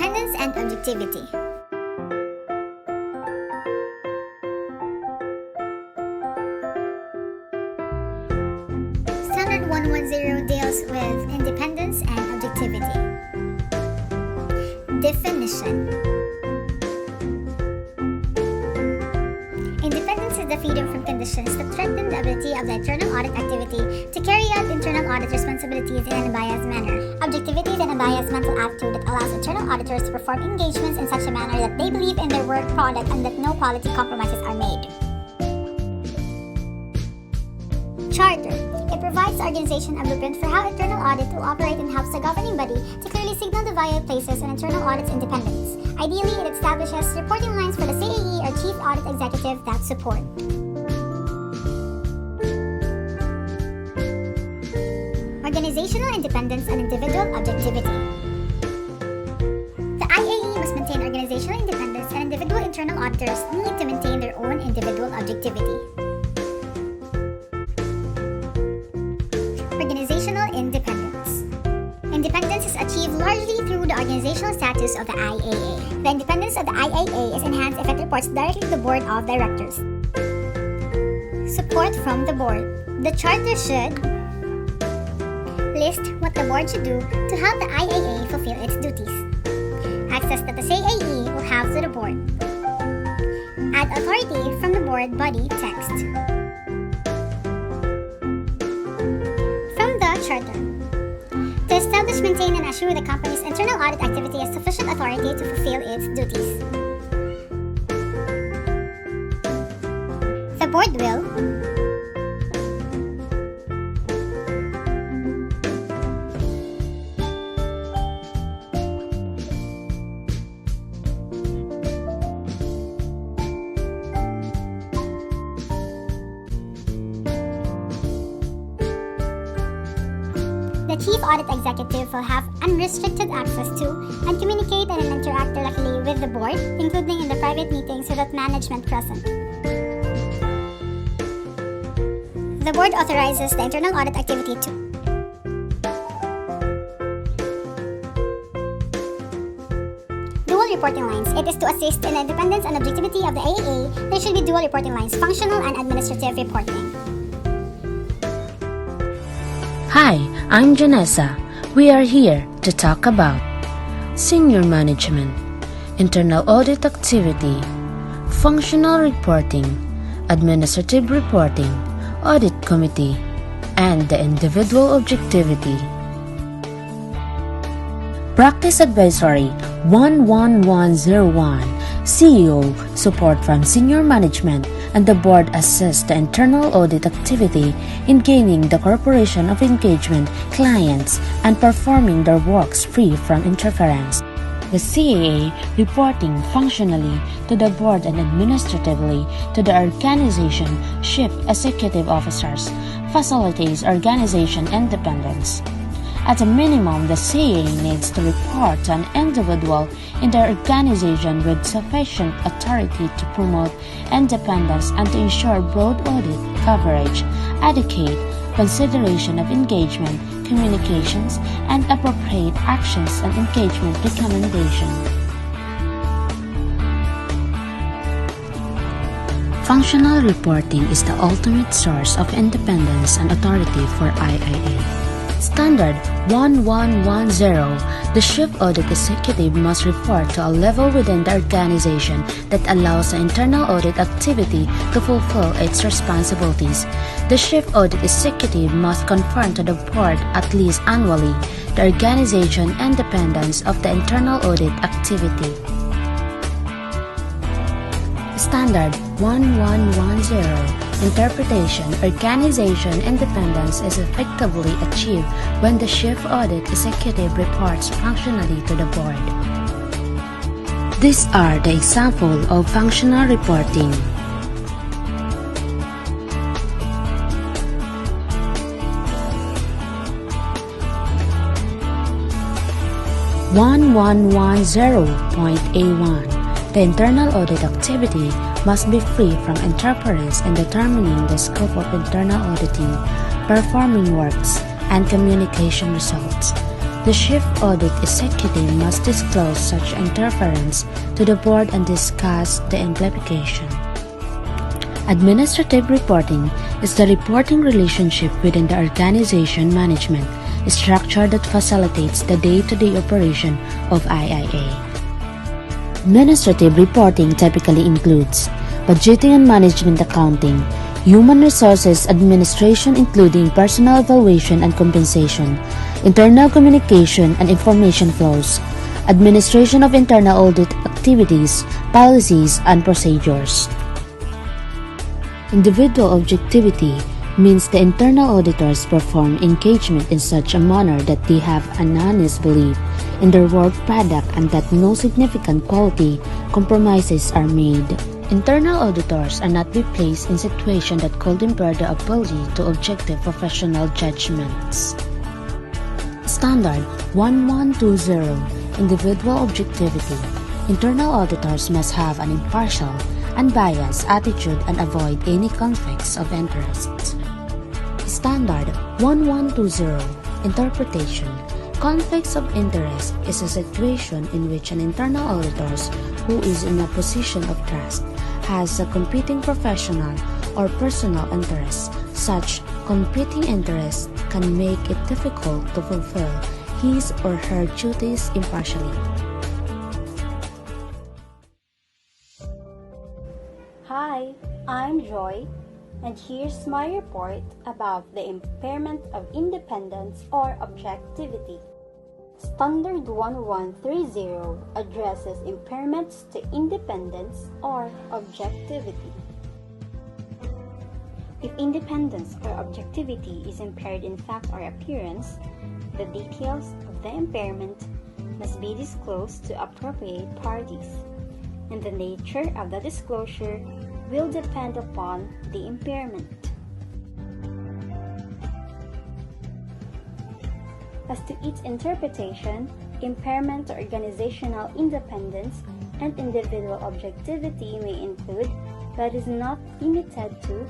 Independence and objectivity. Standard 110 deals with independence and objectivity. Definition. Independence is the freedom from conditions that threaten the ability of the internal audit activity to carry out internal audit responsibilities in an unbiased manner. Objectivity is an unbiased mental attitude that allows internal auditors to perform engagements in such a manner that they believe in their work product and that no quality compromises are made. Charter. It provides the organization a blueprint for how internal audit will operate and helps the governing body to clearly signal the value it places on internal audit's independence. Ideally, it establishes reporting lines for the CAE or Chief Audit Executive that support. Organizational independence and individual objectivity. The IAE must maintain organizational independence, and individual internal auditors need to maintain their own individual objectivity. Organizational independence. Independence is achieved largely through the organizational status of the IAA. The independence of the IAA is enhanced if it reports directly to the Board of Directors. Support from the Board. The Charter should list what the Board should do to help the IAA fulfill its duties. Access that the CAE will have to the Board. Add authority from the Board body text. From the Charter. To establish, maintain, and assure the company's internal audit activity has sufficient authority to fulfill its duties. The Board will The Chief Audit Executive will have unrestricted access to and communicate and interact directly with the Board, including in the private meetings without management present. The Board authorizes the internal audit activity to dual reporting lines. It is to assist in the independence and objectivity of the AAA. There should be dual reporting lines, functional and administrative reporting. Hi, I'm Janessa. We are here to talk about Senior Management, Internal Audit Activity, Functional Reporting, Administrative Reporting, Audit Committee, and the Individual Objectivity. Practice Advisory 11101. CEO support from senior management and the board assists the internal audit activity in gaining the corporation of engagement clients and performing their works free from interference. The CAA reporting functionally to the board and administratively to the organization chief executive officers facilitates organization independence. At a minimum, the CAA needs to report to an individual in the organization with sufficient authority to promote independence and to ensure broad audit coverage, adequate consideration of engagement, communications, and appropriate actions and engagement recommendation. Functional reporting is the ultimate source of independence and authority for IIA. Standard 1110. The Chief Audit Executive must report to a level within the organization that allows the internal audit activity to fulfill its responsibilities. The Chief Audit Executive must confirm to the Board at least annually the organization independence of the internal audit activity. Standard 1110. Interpretation. Organization independence is effectively achieved when the Chief Audit Executive reports functionally to the Board. These are the examples of functional reporting. (1110.A1) The internal audit activity must be free from interference in determining the scope of internal auditing, performing works, and communication results. The Chief Audit Executive must disclose such interference to the board and discuss the implication. Administrative reporting is the reporting relationship within the organization management structure that facilitates the day-to-day operation of IIA. Administrative reporting typically includes budgeting and management accounting, human resources administration including personnel evaluation and compensation, internal communication and information flows, administration of internal audit activities, policies, and procedures. Individual objectivity means the internal auditors perform engagement in such a manner that they have an honest belief in their work product and that no significant quality compromises are made. Internal auditors are not be placed in situations that could impair the ability to objective professional judgments. Standard 1120 Individual objectivity. Internal auditors must have an impartial, unbiased attitude and avoid any conflicts of interest. Standard 1120 Interpretation. Conflicts of interest is a situation in which an internal auditor who is in a position of trust has a competing professional or personal interest. Such competing interests can make it difficult to fulfill his or her duties impartially. Hi, I'm Joy, and here's my report about the impairment of independence or objectivity. Standard 1130 addresses impairments to independence or objectivity. If independence or objectivity is impaired in fact or appearance, the details of the impairment must be disclosed to appropriate parties, and the nature of the disclosure will depend upon the impairment. As to its interpretation, impairment to organizational independence and individual objectivity may include, but is not limited to,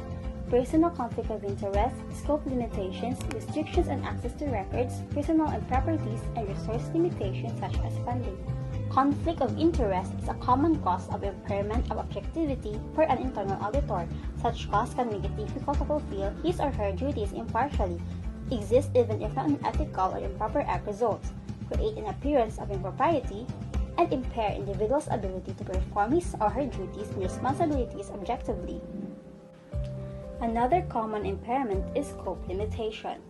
personal conflict of interest, scope limitations, restrictions on access to records, personal and properties, and resource limitations such as funding. Conflict of interest is a common cause of impairment of objectivity for an internal auditor. Such cause can make it difficult to fulfill his or her duties impartially, exist even if an unethical or improper act results, create an appearance of impropriety, and impair individual's ability to perform his or her duties and responsibilities objectively. Another common impairment is scope limitation.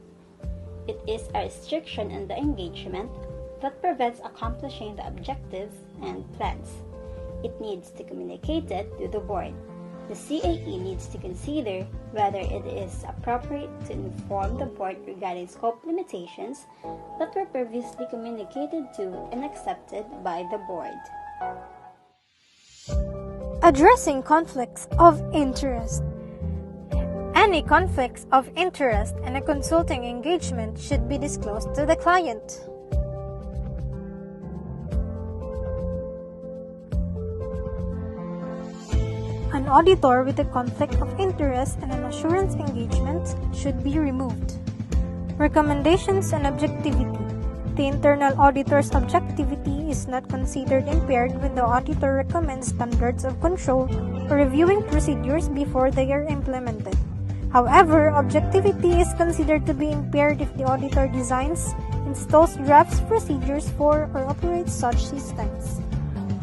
It is a restriction in the engagement that prevents accomplishing the objectives and plans. It needs to communicate it to the board. The CAE needs to consider whether it is appropriate to inform the board regarding scope limitations that were previously communicated to and accepted by the board. Addressing conflicts of interest. Any conflicts of interest in a consulting engagement should be disclosed to the client. An auditor with a conflict of interest in an assurance engagement should be removed. Recommendations on objectivity. The internal auditor's objectivity is not considered impaired when the auditor recommends standards of control or reviewing procedures before they are implemented. However, objectivity is considered to be impaired if the auditor designs, installs drafts procedures for, or operates such systems.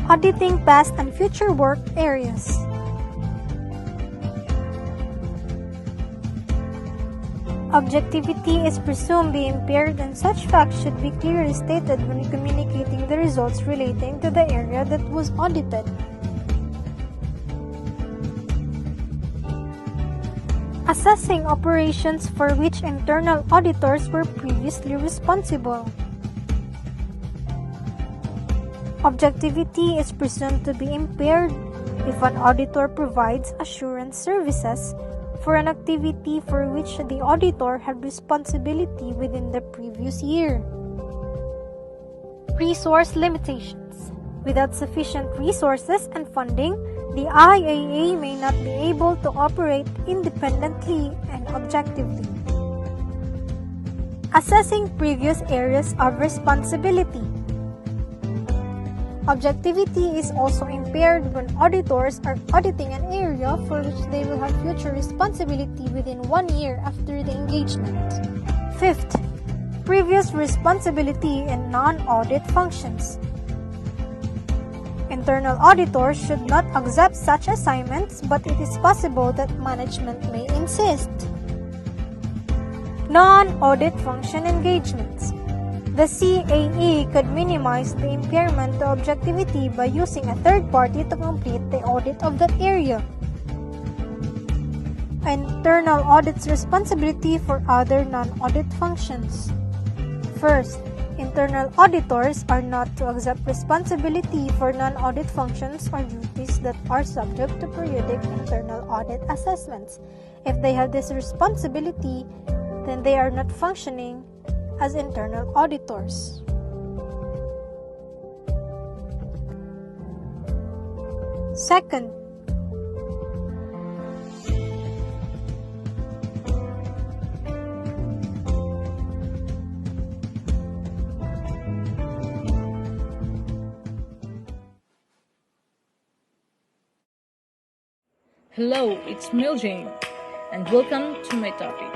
Auditing past and future work areas. Objectivity is presumed to be impaired, and such facts should be clearly stated when communicating the results relating to the area that was audited. Assessing operations for which internal auditors were previously responsible. Objectivity is presumed to be impaired if an auditor provides assurance services for an activity for which the auditor had responsibility within the previous year. Resource limitations. Without sufficient resources and funding, the IAA may not be able to operate independently and objectively. Assessing previous areas of responsibility. Objectivity is also impaired when auditors are auditing an area for which they will have future responsibility within 1 year after the engagement. Fifth, previous responsibility in non-audit functions. Internal auditors should not accept such assignments, but it is possible that management may insist. Non-audit function engagements. The CAE could minimize the impairment to objectivity by using a third party to complete the audit of that area. Internal audit's responsibility for other non-audit functions. First, internal auditors are not to accept responsibility for non-audit functions or duties that are subject to periodic internal audit assessments. If they have this responsibility, then they are not functioning as internal auditors. Second, Hello, it's Miljane, and welcome to my topic.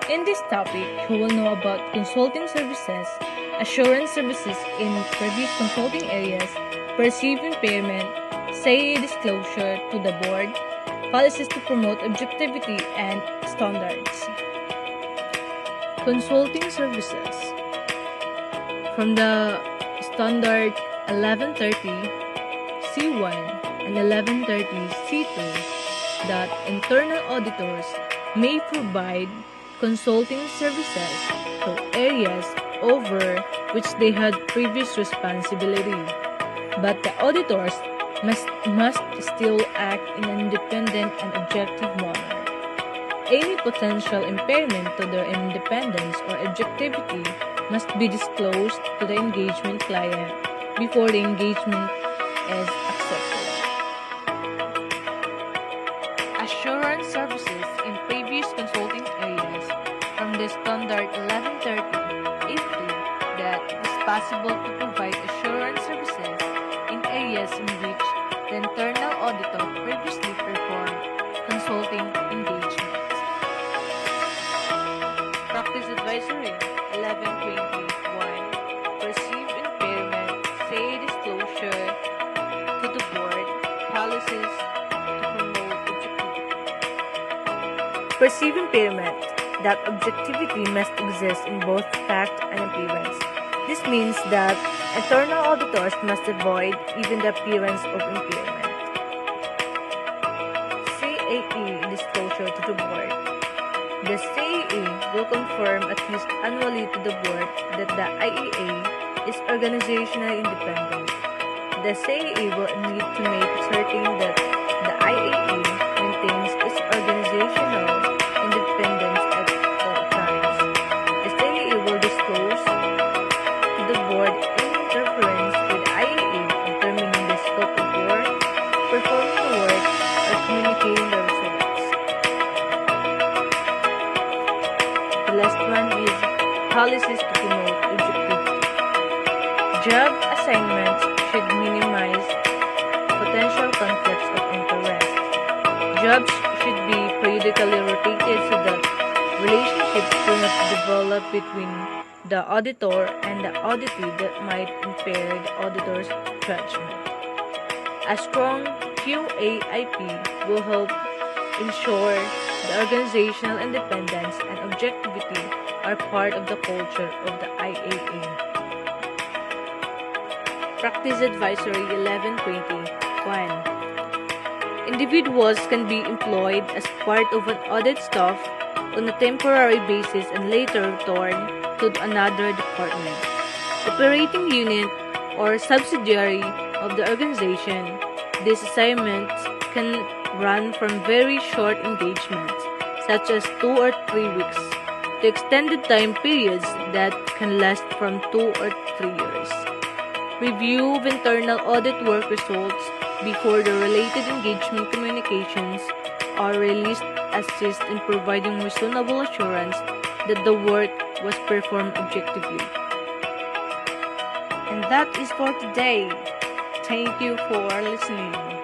In this topic, you will know about consulting services, assurance services in previous consulting areas, perceived impairment, say disclosure to the board, policies to promote objectivity, and standards. Consulting services. From the Standard 1130 C1 and 1130 C2, that internal auditors may provide consulting services to areas over which they had previous responsibility, but the auditors must still act in an independent and objective manner. Any potential impairment to their independence or objectivity must be disclosed to the engagement client before the engagement is accepted. Assurance services in previous consulting areas from the Standard 1130 A2 that it is possible to provide assurance services in areas in which the internal auditor previously performed consulting engagements. Practice Advisory 1121 Perceived impairment, say disclosure to the board, policies to promote objectivity. Perceived impairment, that objectivity must exist in both fact and appearance. This means that internal auditors must avoid even the appearance of impairment. CAE disclosure to the board. The CAE will confirm at least annually to the board that the IAA is organizationally independent. The CAE will need to make certain that the IAA maintains its organizational independence at all times. The CAE will disclose to the board any interference with the IAA determining the scope of work, performing the work, or communicating the results. The last one is policies to promote objectivity. Job assignments should minimize potential conflicts of interest. Jobs should be periodically rotated so that relationships do not develop between the auditor and the auditee that might impair the auditor's judgment. A strong QAIP will help ensure the organizational independence and objectivity are part of the culture of the IAA. Practice Advisory 1121 Individuals can be employed as part of an audit staff on a temporary basis and later return to another department, operating unit, or subsidiary of the organization. These assignments can run from very short engagements, such as 2 or 3 weeks, to extended time periods that can last from 2 or 3 years. Review of internal audit work results before the related engagement communications are released assist in providing reasonable assurance that the work was performed objectively. And that is for today. Thank you for listening.